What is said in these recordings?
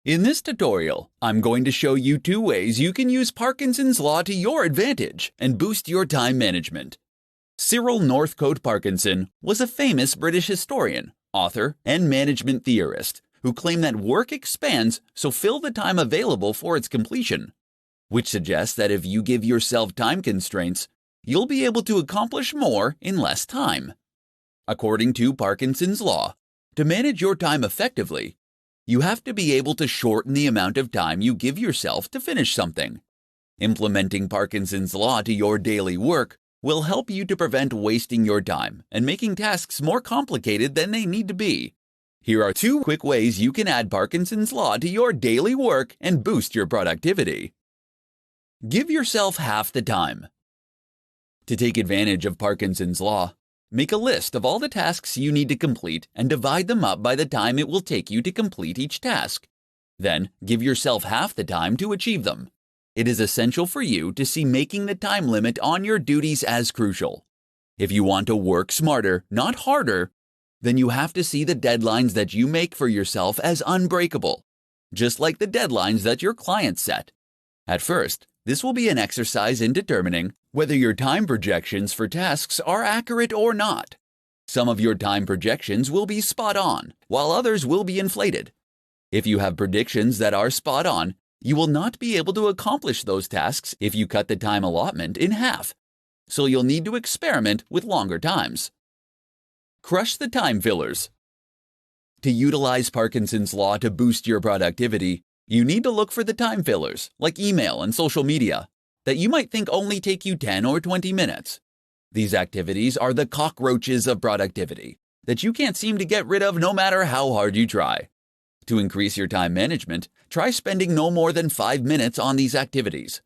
In this tutorial, I'm going to show you 2 ways you can use Parkinson's Law to your advantage and boost your time management. Cyril Northcote Parkinson was a famous British historian, author, and management theorist who claimed that work expands, so fill the time available for its completion, which suggests that if you give yourself time constraints, you'll be able to accomplish more in less time. According to Parkinson's Law, to manage your time effectively, you have to be able to shorten the amount of time you give yourself to finish something. Implementing Parkinson's Law to your daily work will help you to prevent wasting your time and making tasks more complicated than they need to be. Here are 2 quick ways you can add Parkinson's Law to your daily work and boost your productivity. Give yourself half the time. To take advantage of Parkinson's Law, make a list of all the tasks you need to complete and divide them up by the time it will take you to complete each task. Then, give yourself half the time to achieve them. It is essential for you to see making the time limit on your duties as crucial. If you want to work smarter, not harder, then you have to see the deadlines that you make for yourself as unbreakable, just like the deadlines that your clients set. At first, this will be an exercise in determining whether your time projections for tasks are accurate or not. Some of your time projections will be spot on, while others will be inflated. If you have predictions that are spot on, you will not be able to accomplish those tasks if you cut the time allotment in half, so you'll need to experiment with longer times. Crush the time fillers. To utilize Parkinson's Law to boost your productivity, you need to look for the time fillers, like email and social media, that you might think only take you 10 or 20 minutes. These activities are the cockroaches of productivity that you can't seem to get rid of no matter how hard you try. To increase your time management, try spending no more than 5 minutes on these activities.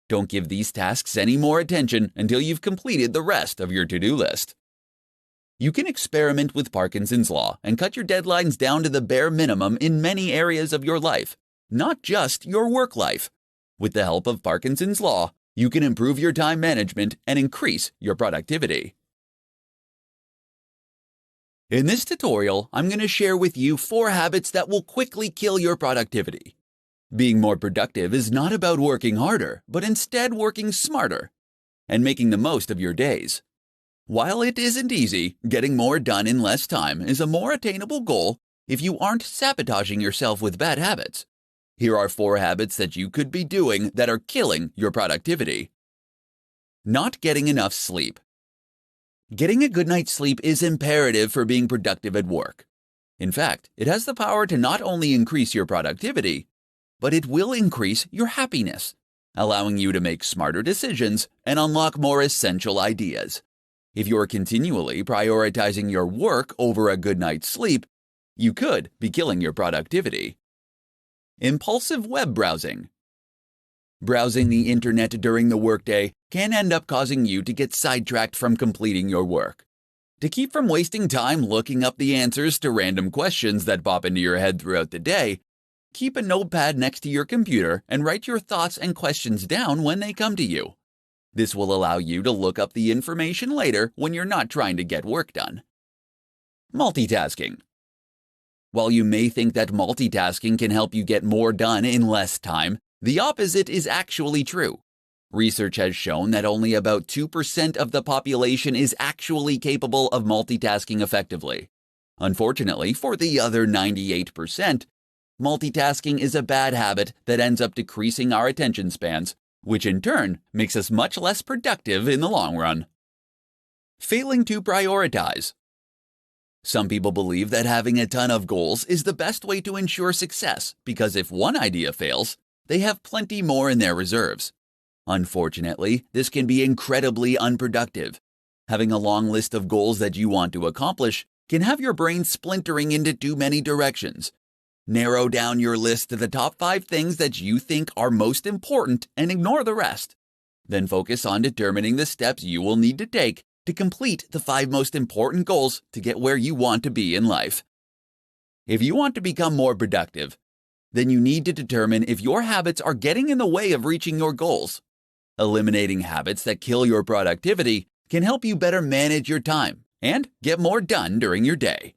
Don't give these tasks any more attention until you've completed the rest of your to-do list. You can experiment with Parkinson's Law and cut your deadlines down to the bare minimum in many areas of your life, not just your work life. With the help of Parkinson's Law, you can improve your time management and increase your productivity. In this tutorial, I'm going to share with you 4 habits that will quickly kill your productivity. Being more productive is not about working harder, but instead working smarter and making the most of your days. While it isn't easy, getting more done in less time is a more attainable goal if you aren't sabotaging yourself with bad habits. Here are 4 habits that you could be doing that are killing your productivity. Not getting enough sleep. Getting a good night's sleep is imperative for being productive at work. In fact, it has the power to not only increase your productivity, but it will increase your happiness, allowing you to make smarter decisions and unlock more essential ideas. If you're continually prioritizing your work over a good night's sleep, you could be killing your productivity. Impulsive web browsing. Browsing the internet during the workday can end up causing you to get sidetracked from completing your work. To keep from wasting time looking up the answers to random questions that pop into your head throughout the day, keep a notepad next to your computer and write your thoughts and questions down when they come to you. This will allow you to look up the information later when you're not trying to get work done. Multitasking. While you may think that multitasking can help you get more done in less time, the opposite is actually true. Research has shown that only about 2% of the population is actually capable of multitasking effectively. Unfortunately, for the other 98%, multitasking is a bad habit that ends up decreasing our attention spans, which in turn makes us much less productive in the long run. Failing to prioritize. Some people believe that having a ton of goals is the best way to ensure success because if one idea fails, they have plenty more in their reserves. Unfortunately, this can be incredibly unproductive. Having a long list of goals that you want to accomplish can have your brain splintering into too many directions. Narrow down your list to the top 5 things that you think are most important and ignore the rest. Then focus on determining the steps you will need to take to complete the 5 most important goals to get where you want to be in life. If you want to become more productive, then you need to determine if your habits are getting in the way of reaching your goals. Eliminating habits that kill your productivity can help you better manage your time and get more done during your day.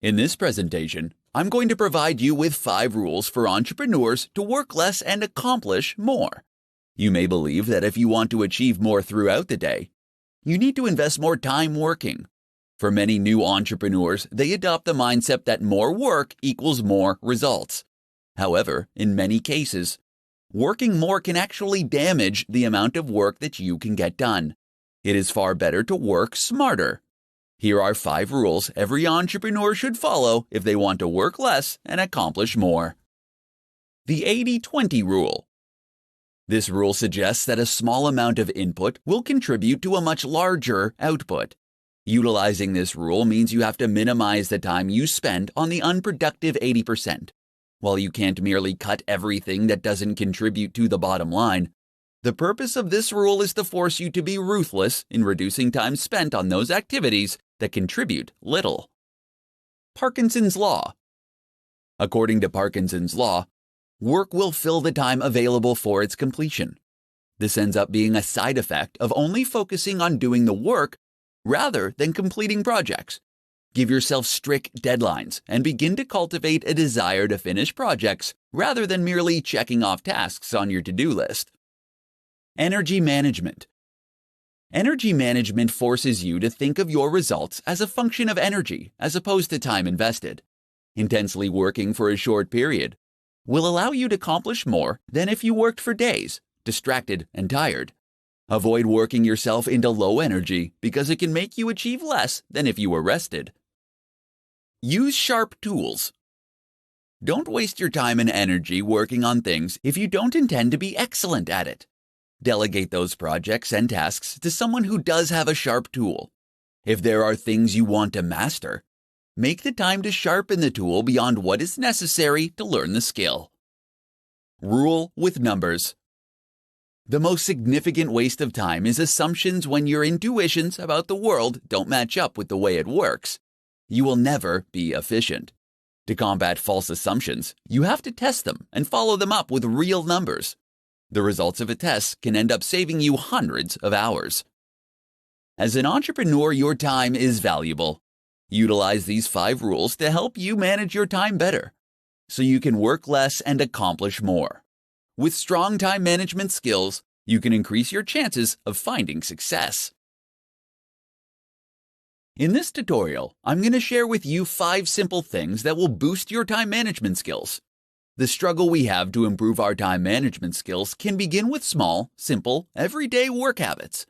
In this presentation, I'm going to provide you with 5 rules for entrepreneurs to work less and accomplish more. You may believe that if you want to achieve more throughout the day, you need to invest more time working. For many new entrepreneurs, they adopt the mindset that more work equals more results. However, in many cases, working more can actually damage the amount of work that you can get done. It is far better to work smarter. Here are 5 rules every entrepreneur should follow if they want to work less and accomplish more. The 80-20 rule. This rule suggests that a small amount of input will contribute to a much larger output. Utilizing this rule means you have to minimize the time you spend on the unproductive 80%. While you can't merely cut everything that doesn't contribute to the bottom line, the purpose of this rule is to force you to be ruthless in reducing time spent on those activities that contribute little. Parkinson's Law. According to Parkinson's Law, work will fill the time available for its completion. This ends up being a side effect of only focusing on doing the work rather than completing projects. Give yourself strict deadlines and begin to cultivate a desire to finish projects rather than merely checking off tasks on your to-do list. Energy management. Energy management forces you to think of your results as a function of energy as opposed to time invested. Intensely working for a short period will allow you to accomplish more than if you worked for days, distracted and tired. Avoid working yourself into low energy because it can make you achieve less than if you were rested. Use sharp tools. Don't waste your time and energy working on things if you don't intend to be excellent at it. Delegate those projects and tasks to someone who does have a sharp tool. If there are things you want to master, make the time to sharpen the tool beyond what is necessary to learn the skill. Rule with numbers. The most significant waste of time is assumptions when your intuitions about the world don't match up with the way it works. You will never be efficient. To combat false assumptions, you have to test them and follow them up with real numbers. The results of a test can end up saving you hundreds of hours. As an entrepreneur, your time is valuable. Utilize these 5 rules to help you manage your time better, so you can work less and accomplish more. With strong time management skills, you can increase your chances of finding success. In this tutorial, I'm going to share with you 5 simple things that will boost your time management skills. The struggle we have to improve our time management skills can begin with small, simple, everyday work habits.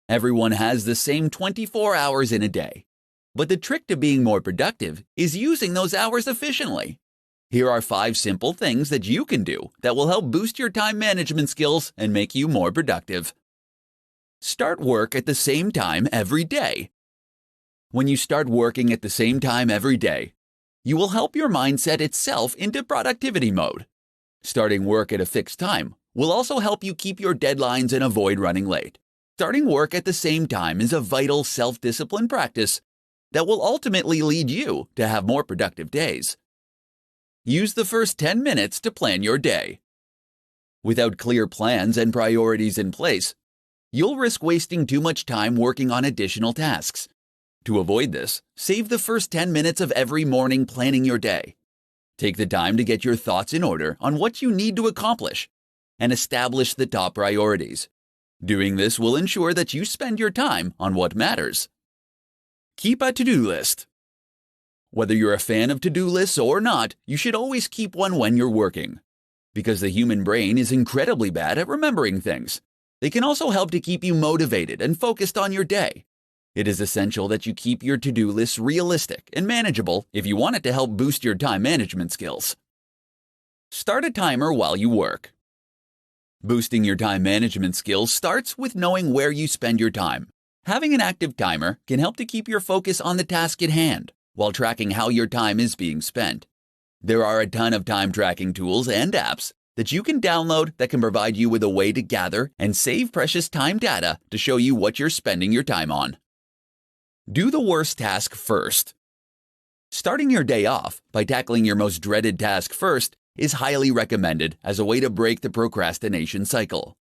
Everyone has the same 24 hours in a day. But the trick to being more productive is using those hours efficiently. Here are 5 simple things that you can do that will help boost your time management skills and make you more productive. Start work at the same time every day. When you start working at the same time every day, you will help your mind set itself into productivity mode. Starting work at a fixed time will also help you keep your deadlines and avoid running late. Starting work at the same time is a vital self-discipline practice that will ultimately lead you to have more productive days. Use the first 10 minutes to plan your day. Without clear plans and priorities in place, you'll risk wasting too much time working on additional tasks. To avoid this, save the first 10 minutes of every morning planning your day. Take the time to get your thoughts in order on what you need to accomplish and establish the top priorities. Doing this will ensure that you spend your time on what matters. Keep a to-do list. Whether you're a fan of to-do lists or not, you should always keep one when you're working. Because the human brain is incredibly bad at remembering things, they can also help to keep you motivated and focused on your day. It is essential that you keep your to-do list realistic and manageable if you want it to help boost your time management skills. Start a timer while you work. Boosting your time management skills starts with knowing where you spend your time. Having an active timer can help to keep your focus on the task at hand while tracking how your time is being spent. There are a ton of time tracking tools and apps that you can download that can provide you with a way to gather and save precious time data to show you what you're spending your time on. Do the worst task first. Starting your day off by tackling your most dreaded task first is highly recommended as a way to break the procrastination cycle.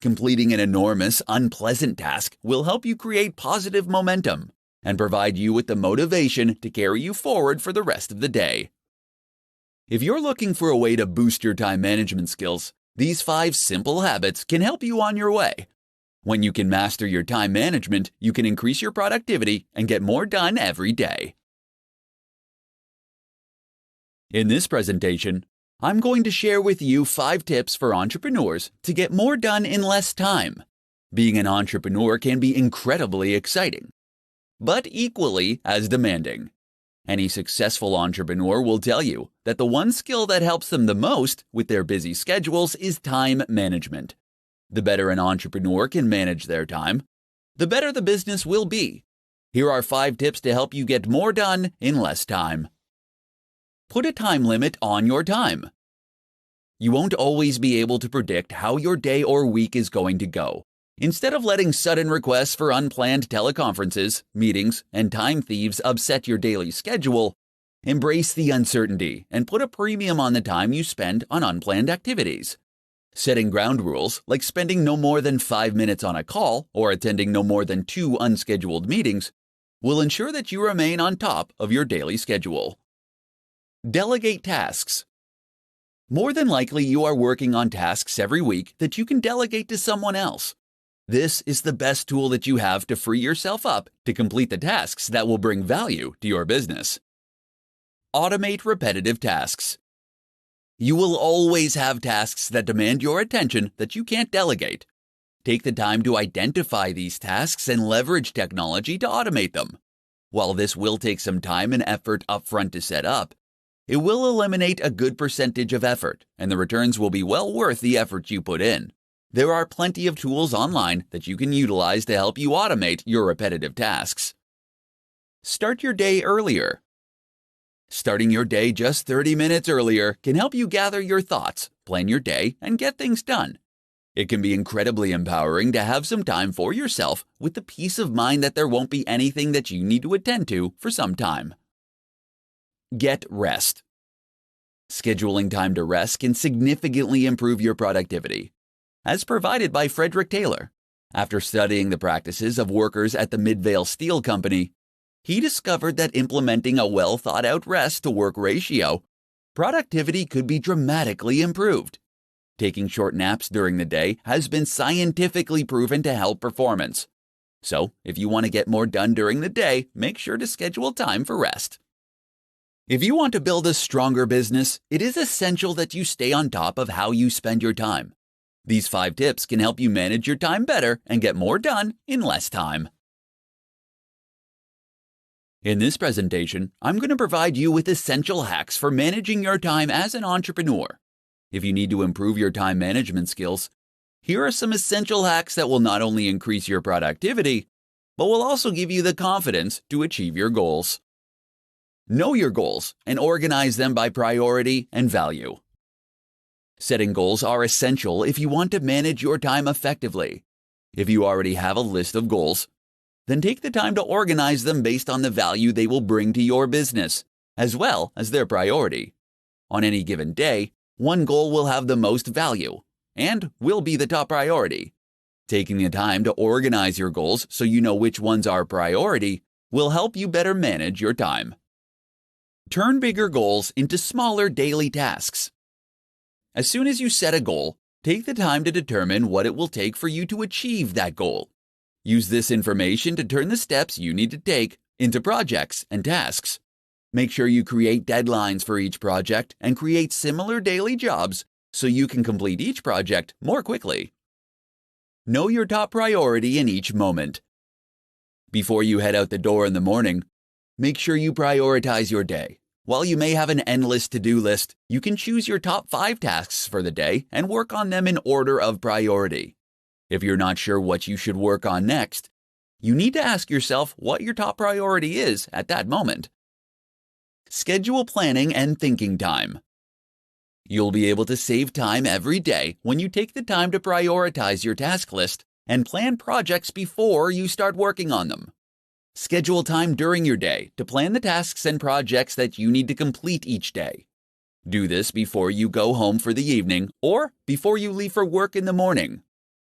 Completing an enormous, unpleasant task will help you create positive momentum. and provide you with the motivation to carry you forward for the rest of the day. If you're looking for a way to boost your time management skills, these 5 simple habits can help you on your way. When you can master your time management, you can increase your productivity and get more done every day. In this presentation, I'm going to share with you 5 tips for entrepreneurs to get more done in less time. Being an entrepreneur can be incredibly exciting, but equally as demanding. Any successful entrepreneur will tell you that the one skill that helps them the most with their busy schedules is time management. The better an entrepreneur can manage their time, the better the business will be. Here are 5 tips to help you get more done in less time. Put a time limit on your time. You won't always be able to predict how your day or week is going to go. Instead of letting sudden requests for unplanned teleconferences, meetings, and time thieves upset your daily schedule, embrace the uncertainty and put a premium on the time you spend on unplanned activities. Setting ground rules, like spending no more than 5 minutes on a call or attending no more than 2 unscheduled meetings, will ensure that you remain on top of your daily schedule. Delegate tasks. More than likely, you are working on tasks every week that you can delegate to someone else. This is the best tool that you have to free yourself up to complete the tasks that will bring value to your business. Automate repetitive tasks. You will always have tasks that demand your attention that you can't delegate. Take the time to identify these tasks and leverage technology to automate them. While this will take some time and effort upfront to set up, it will eliminate a good percentage of effort, and the returns will be well worth the effort you put in. There are plenty of tools online that you can utilize to help you automate your repetitive tasks. Start your day earlier. Starting your day just 30 minutes earlier can help you gather your thoughts, plan your day, and get things done. It can be incredibly empowering to have some time for yourself with the peace of mind that there won't be anything that you need to attend to for some time. Get rest. Scheduling time to rest can significantly improve your productivity. As provided by Frederick Taylor, after studying the practices of workers at the Midvale Steel Company, he discovered that implementing a well-thought-out rest-to-work ratio, productivity could be dramatically improved. Taking short naps during the day has been scientifically proven to help performance. So, if you want to get more done during the day, make sure to schedule time for rest. If you want to build a stronger business, it is essential that you stay on top of how you spend your time. These 5 tips can help you manage your time better and get more done in less time. In this presentation, I'm going to provide you with essential hacks for managing your time as an entrepreneur. If you need to improve your time management skills, here are some essential hacks that will not only increase your productivity, but will also give you the confidence to achieve your goals. Know your goals and organize them by priority and value. Setting goals are essential if you want to manage your time effectively. If you already have a list of goals, then take the time to organize them based on the value they will bring to your business, as well as their priority. On any given day, one goal will have the most value and will be the top priority. Taking the time to organize your goals so you know which ones are priority will help you better manage your time. Turn bigger goals into smaller daily tasks. As soon as you set a goal, take the time to determine what it will take for you to achieve that goal. Use this information to turn the steps you need to take into projects and tasks. Make sure you create deadlines for each project and create similar daily jobs so you can complete each project more quickly. Know your top priority in each moment. Before you head out the door in the morning, make sure you prioritize your day. While you may have an endless to-do list, you can choose your top 5 tasks for the day and work on them in order of priority. If you're not sure what you should work on next, you need to ask yourself what your top priority is at that moment. Schedule planning and thinking time. You'll be able to save time every day when you take the time to prioritize your task list and plan projects before you start working on them. Schedule time during your day to plan the tasks and projects that you need to complete each day. Do this before you go home for the evening or before you leave for work in the morning.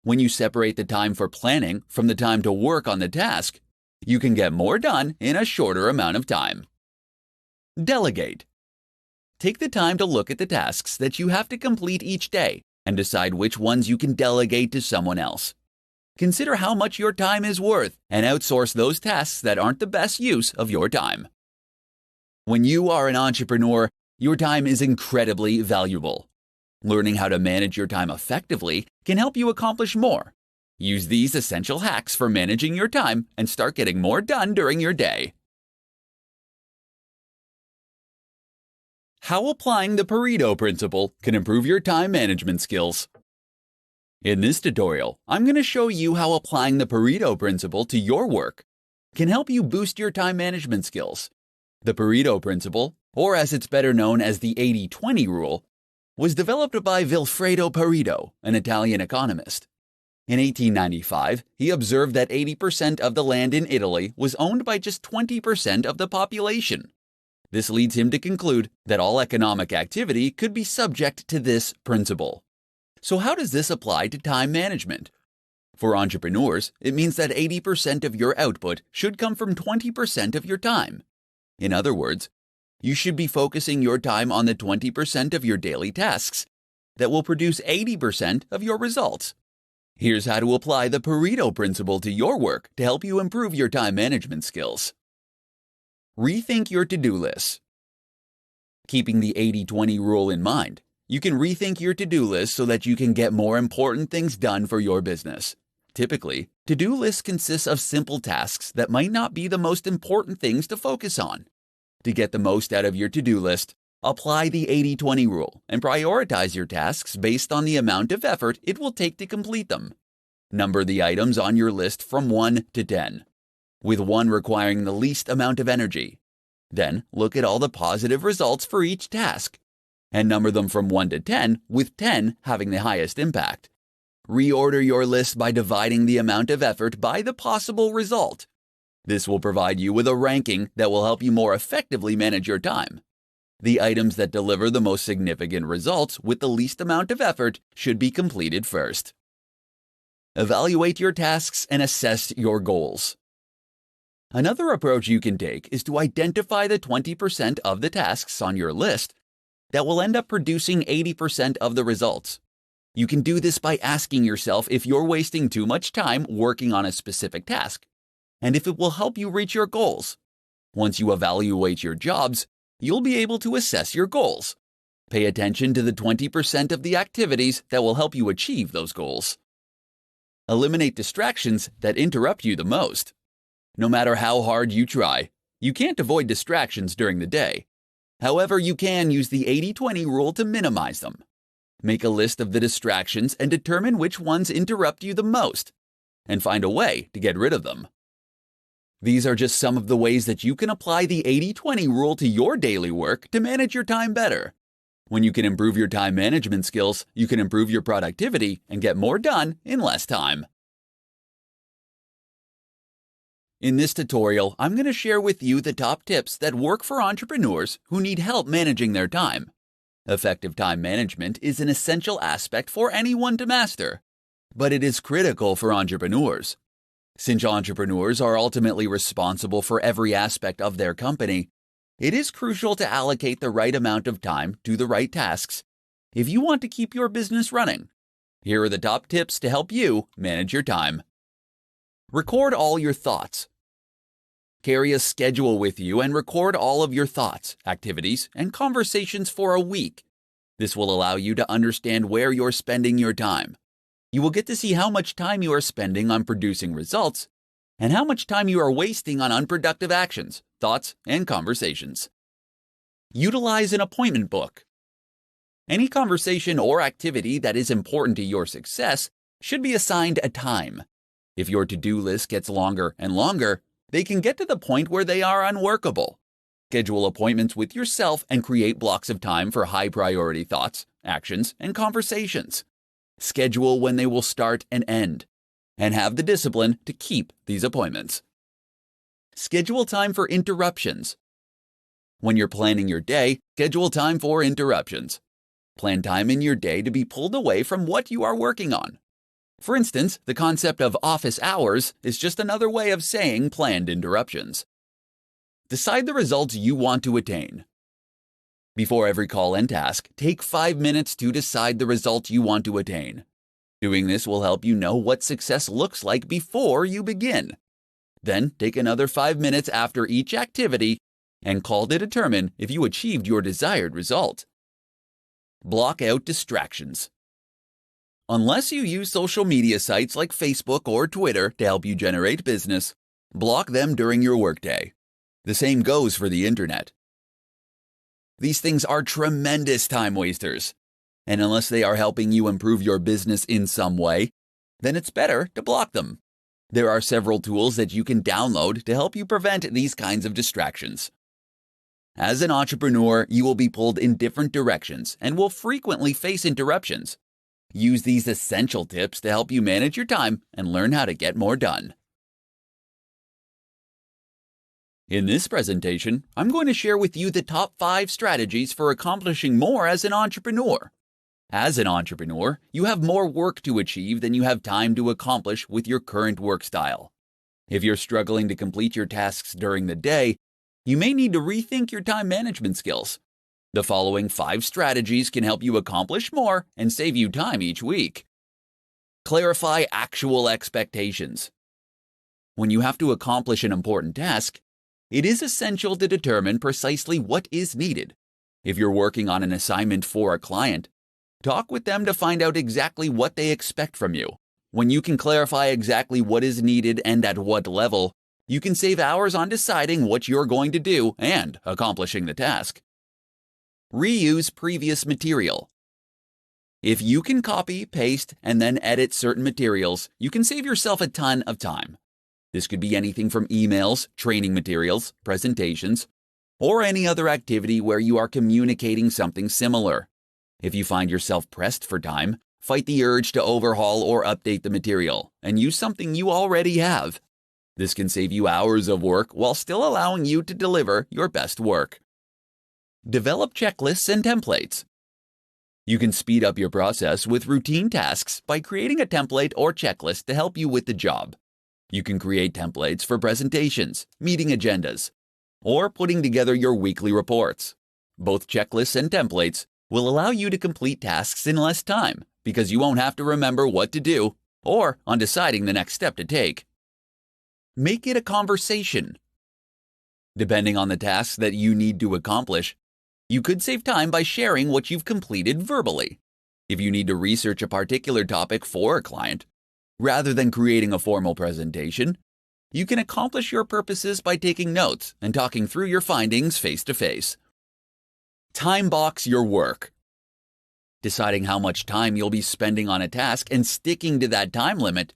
When you separate the time for planning from the time to work on the task, You can get more done in a shorter amount of time. Delegate. Take the time to look at the tasks that you have to complete each day and decide which ones you can delegate to someone else. Consider how much your time is worth and outsource those tasks that aren't the best use of your time. When you are an entrepreneur, your time is incredibly valuable. Learning how to manage your time effectively can help you accomplish more. Use these essential hacks for managing your time and start getting more done during your day. How applying the Pareto principle can improve your time management skills. In this tutorial, I'm going to show you how applying the Pareto principle to your work can help you boost your time management skills. The Pareto principle, or as it's better known as the 80-20 rule, was developed by Vilfredo Pareto, an Italian economist. In 1895, he observed that 80% of the land in Italy was owned by just 20% of the population. This leads him to conclude that all economic activity could be subject to this principle. So how does this apply to time management? For entrepreneurs, it means that 80% of your output should come from 20% of your time. In other words, you should be focusing your time on the 20% of your daily tasks that will produce 80% of your results. Here's how to apply the Pareto principle to your work to help you improve your time management skills. Rethink your to-do list. Keeping the 80-20 rule in mind, you can rethink your to-do list so that you can get more important things done for your business. Typically, to-do lists consist of simple tasks that might not be the most important things to focus on. To get the most out of your to-do list, apply the 80-20 rule and prioritize your tasks based on the amount of effort it will take to complete them. Number the items on your list from 1 to 10, with 1 requiring the least amount of energy. Then look at all the positive results for each task, and number them from 1 to 10, with 10 having the highest impact. Reorder your list by dividing the amount of effort by the possible result. This will provide you with a ranking that will help you more effectively manage your time. The items that deliver the most significant results with the least amount of effort should be completed first. Evaluate your tasks and assess your goals. Another approach you can take is to identify the 20% of the tasks on your list that will end up producing 80% of the results. You can do this by asking yourself if you're wasting too much time working on a specific task, and if it will help you reach your goals. Once you evaluate your jobs, you'll be able to assess your goals. Pay attention to the 20% of the activities that will help you achieve those goals. Eliminate distractions that interrupt you the most. No matter how hard you try, you can't avoid distractions during the day. However, you can use the 80-20 rule to minimize them. Make a list of the distractions and determine which ones interrupt you the most, and find a way to get rid of them. These are just some of the ways that you can apply the 80-20 rule to your daily work to manage your time better. When you can improve your time management skills, you can improve your productivity and get more done in less time. In this tutorial, I'm going to share with you the top tips that work for entrepreneurs who need help managing their time. Effective time management is an essential aspect for anyone to master, but it is critical for entrepreneurs. Since entrepreneurs are ultimately responsible for every aspect of their company, it is crucial to allocate the right amount of time to the right tasks if you want to keep your business running. Here are the top tips to help you manage your time. Record all your thoughts. Carry a schedule with you and record all of your thoughts, activities, and conversations for a week. This will allow you to understand where you're spending your time. You will get to see how much time you are spending on producing results and how much time you are wasting on unproductive actions, thoughts, and conversations. Utilize an appointment book. Any conversation or activity that is important to your success should be assigned a time. If your to-do list gets longer and longer, they can get to the point where they are unworkable. Schedule appointments with yourself and create blocks of time for high-priority thoughts, actions, and conversations. Schedule when they will start and end, and have the discipline to keep these appointments. Schedule time for interruptions. When you're planning your day, schedule time for interruptions. Plan time in your day to be pulled away from what you are working on. For instance, the concept of office hours is just another way of saying planned interruptions. Decide the results you want to attain. Before every call and task, take 5 minutes to decide the results you want to attain. Doing this will help you know what success looks like before you begin. Then take another 5 minutes after each activity and call to determine if you achieved your desired result. Block out distractions. Unless you use social media sites like Facebook or Twitter to help you generate business, block them during your workday. The same goes for the internet. These things are tremendous time wasters, and unless they are helping you improve your business in some way, then it's better to block them. There are several tools that you can download to help you prevent these kinds of distractions. As an entrepreneur, you will be pulled in different directions and will frequently face interruptions. Use these essential tips to help you manage your time and learn how to get more done. In this presentation, I'm going to share with you the top 5 strategies for accomplishing more as an entrepreneur. As an entrepreneur, you have more work to achieve than you have time to accomplish with your current work style. If you're struggling to complete your tasks during the day, you may need to rethink your time management skills. The following 5 strategies can help you accomplish more and save you time each week. Clarify actual expectations. When you have to accomplish an important task, it is essential to determine precisely what is needed. If you're working on an assignment for a client, talk with them to find out exactly what they expect from you. When you can clarify exactly what is needed and at what level, you can save hours on deciding what you're going to do and accomplishing the task. Reuse previous material. If you can copy, paste, and then edit certain materials, you can save yourself a ton of time. This could be anything from emails, training materials, presentations, or any other activity where you are communicating something similar. If you find yourself pressed for time, fight the urge to overhaul or update the material and use something you already have. This can save you hours of work while still allowing you to deliver your best work. Develop checklists and templates. You can speed up your process with routine tasks by creating a template or checklist to help you with the job. You can create templates for presentations, meeting agendas, or putting together your weekly reports. Both checklists and templates will allow you to complete tasks in less time because you won't have to remember what to do or on deciding the next step to take. Make it a conversation. Depending on the tasks that you need to accomplish, you could save time by sharing what you've completed verbally. If you need to research a particular topic for a client, rather than creating a formal presentation, you can accomplish your purposes by taking notes and talking through your findings face to face. Time box your work. Deciding how much time you'll be spending on a task and sticking to that time limit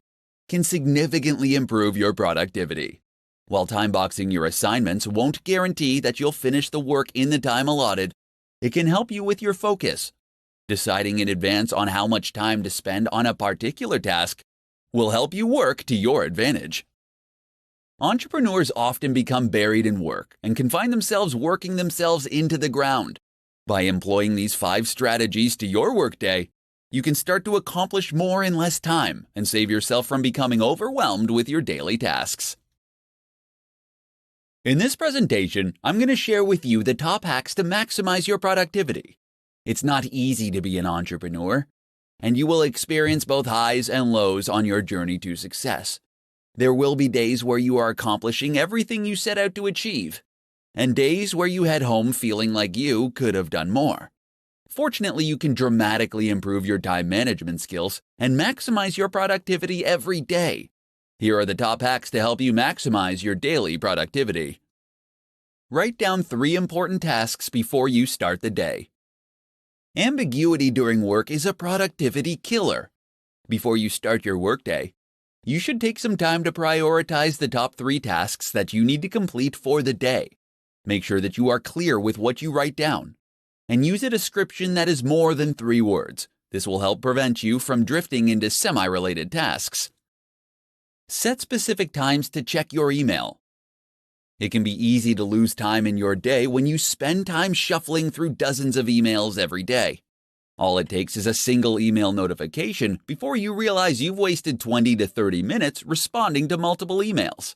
can significantly improve your productivity. While time boxing your assignments won't guarantee that you'll finish the work in the time allotted, it can help you with your focus. Deciding in advance on how much time to spend on a particular task will help you work to your advantage. Entrepreneurs often become buried in work and can find themselves working themselves into the ground. By employing these 5 strategies to your workday, you can start to accomplish more in less time and save yourself from becoming overwhelmed with your daily tasks. In this presentation, I'm going to share with you the top hacks to maximize your productivity. It's not easy to be an entrepreneur, and you will experience both highs and lows on your journey to success. There will be days where you are accomplishing everything you set out to achieve, and days where you head home feeling like you could have done more. Fortunately, you can dramatically improve your time management skills and maximize your productivity every day. Here are the top hacks to help you maximize your daily productivity. Write down 3 important tasks before you start the day. Ambiguity during work is a productivity killer. Before you start your workday, you should take some time to prioritize the top 3 tasks that you need to complete for the day. Make sure that you are clear with what you write down, and use a description that is more than 3 words. This will help prevent you from drifting into semi-related tasks. Set specific times to check your email. It can be easy to lose time in your day when you spend time shuffling through dozens of emails every day. All it takes is a single email notification before you realize you've wasted 20 to 30 minutes responding to multiple emails.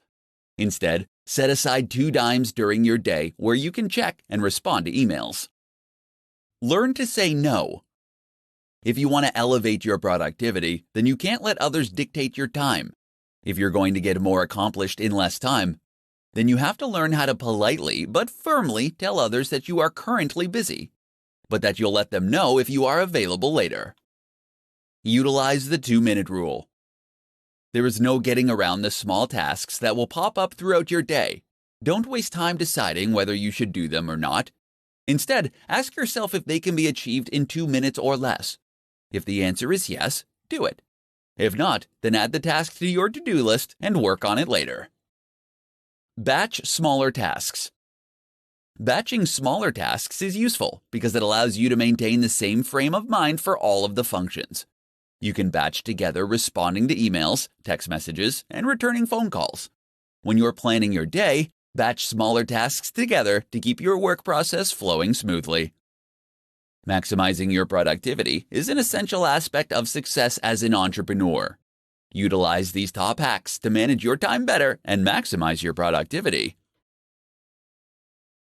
Instead, set aside 2 dimes during your day where you can check and respond to emails. Learn to say no. If you want to elevate your productivity, then you can't let others dictate your time. If you're going to get more accomplished in less time, then you have to learn how to politely but firmly tell others that you are currently busy, but that you'll let them know if you are available later. Utilize the 2-minute rule. There is no getting around the small tasks that will pop up throughout your day. Don't waste time deciding whether you should do them or not. Instead, ask yourself if they can be achieved in 2 minutes or less. If the answer is yes, do it. If not, then add the task to your to-do list and work on it later. Batch smaller tasks. Batching smaller tasks is useful because it allows you to maintain the same frame of mind for all of the functions. You can batch together responding to emails, text messages, and returning phone calls. When you're planning your day, batch smaller tasks together to keep your work process flowing smoothly. Maximizing your productivity is an essential aspect of success as an entrepreneur. Utilize these top hacks to manage your time better and maximize your productivity.